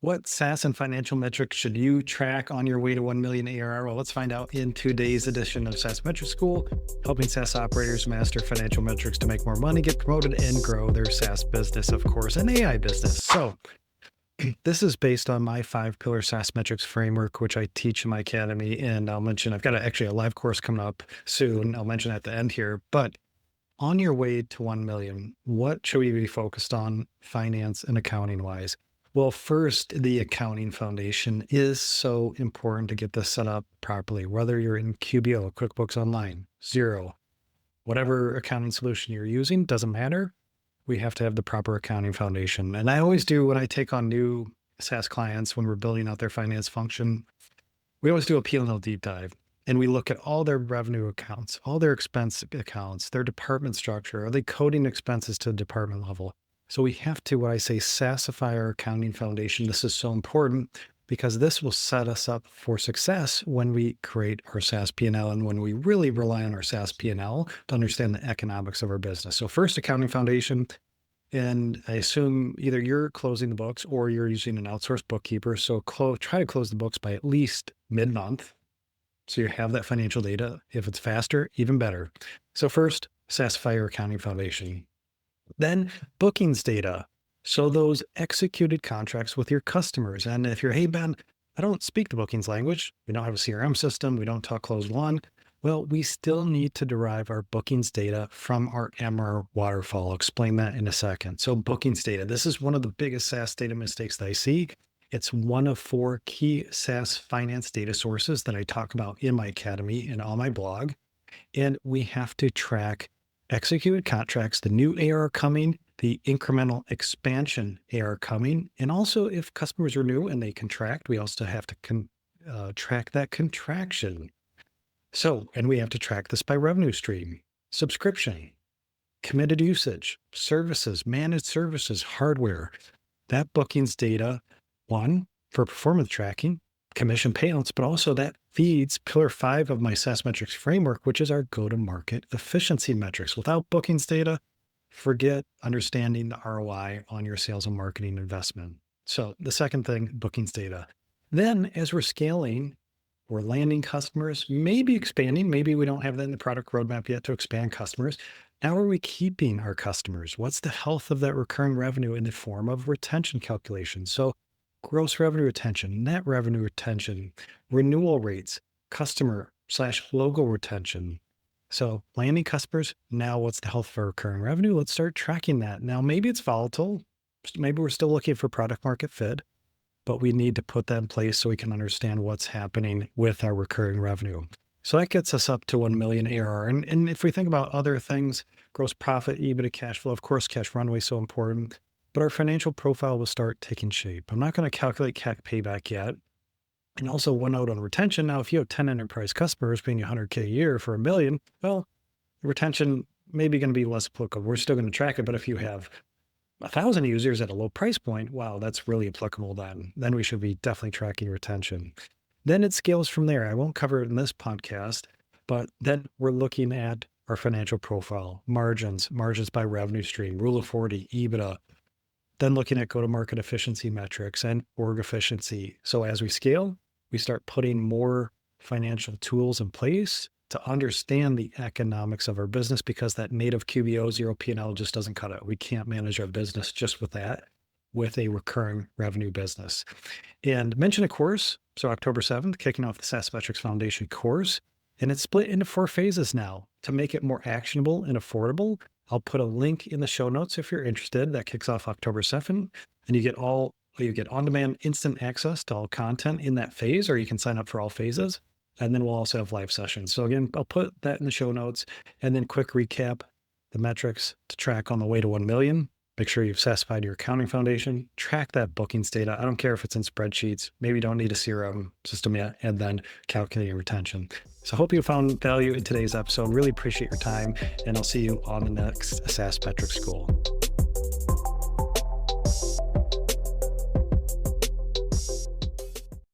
What SaaS and financial metrics should you track on your way to 1 million ARR? Well, let's find out in today's edition of SaaS Metrics School, helping SaaS operators master financial metrics to make more money, get promoted, and grow their SaaS business, of course, an AI business. So, this is based on my Five-Pillar SaaS Metrics Framework, which I teach in my academy. And I'll mention I've got actually a live course coming up soon. I'll mention at the end here. But on your way to 1 million, what should we be focused on finance and accounting wise? Well, first, the accounting foundation is so important to get this set up properly, whether you're in QBO, QuickBooks Online, Xero, whatever accounting solution you're using, doesn't matter. We have to have the proper accounting foundation. And I always do when I take on new SaaS clients, when we're building out their finance function, we always do a P&L deep dive. And we look at all their revenue accounts, all their expense accounts, their department structure. Are they coding expenses to the department level? So we have to, what I say, SaaSify our accounting foundation. This is so important because this will set us up for success when we create our SaaS P&L and when we really rely on our SaaS P&L to understand the economics of our business. So first, accounting foundation. And I assume either you're closing the books or you're using an outsourced bookkeeper. So try to close the books by at least mid-month. So you have that financial data. If it's faster, even better. So first, SaaSify your accounting foundation. Then bookings data. So those executed contracts with your customers. And if you're, hey, Ben, I don't speak the bookings language. We don't have a CRM system. We don't talk closed won. Well, we still need to derive our bookings data from our MR waterfall. I'll explain that in a second. So bookings data, this is one of the biggest SaaS data mistakes that I see. It's one of 4 key SaaS finance data sources that I talk about in my academy and on my blog. And we have to track executed contracts, the new ARR coming, the incremental expansion ARR coming. And also if customers are new and they contract, we also have to track that contraction. So, and we have to track this by revenue stream, subscription, committed usage, services, managed services, hardware. That bookings data, one, for performance tracking, commission payouts, but also that feeds pillar 5 of my SaaS Metrics Framework, which is our go-to-market efficiency metrics. Without bookings data, forget understanding the ROI on your sales and marketing investment. So the second thing, bookings data. Then as we're scaling, we're landing customers, maybe expanding. Maybe we don't have that in the product roadmap yet to expand customers. Now are we keeping our customers? What's the health of that recurring revenue in the form of retention calculations? So gross revenue retention, net revenue retention, renewal rates, customer/logo retention. So landing customers, now what's the health of our recurring revenue? Let's start tracking that. Now, maybe it's volatile. Maybe we're still looking for product market fit, but we need to put that in place so we can understand what's happening with our recurring revenue. So that gets us up to 1 million ARR. And if we think about other things, gross profit, EBITDA, cash flow, of course, cash runway is so important, but our financial profile will start taking shape. I'm not going to calculate CAC payback yet. And also one note on retention. Now, if you have 10 enterprise customers paying you $100K a year for $1 million, well, retention may be going to be less applicable. We're still going to track it, but if you have 1,000 users at a low price point, wow, that's really applicable then. Then we should be definitely tracking retention. Then it scales from there. I won't cover it in this podcast, but then we're looking at our financial profile, margins by revenue stream, rule of 40, EBITDA, then looking at go-to-market efficiency metrics and org efficiency. So as we scale, we start putting more financial tools in place to understand the economics of our business because that native QBO zero P&L just doesn't cut it. We can't manage our business just with that, with a recurring revenue business. And mention a course. So October 7th, kicking off the SaaS Metrics Foundation course. And it's split into 4 phases now to make it more actionable and affordable. I'll put a link in the show notes if you're interested. That kicks off October 7th. And you get on-demand instant access to all content in that phase, or you can sign up for all phases. And then we'll also have live sessions. So again, I'll put that in the show notes. And then quick recap, the metrics to track on the way to 1 million. Make sure you've satisfied your accounting foundation. Track that bookings data. I don't care if it's in spreadsheets. Maybe you don't need a CRM system yet. And then calculating retention. So I hope you found value in today's episode. Really appreciate your time. And I'll see you on the next SaaS Metrics School.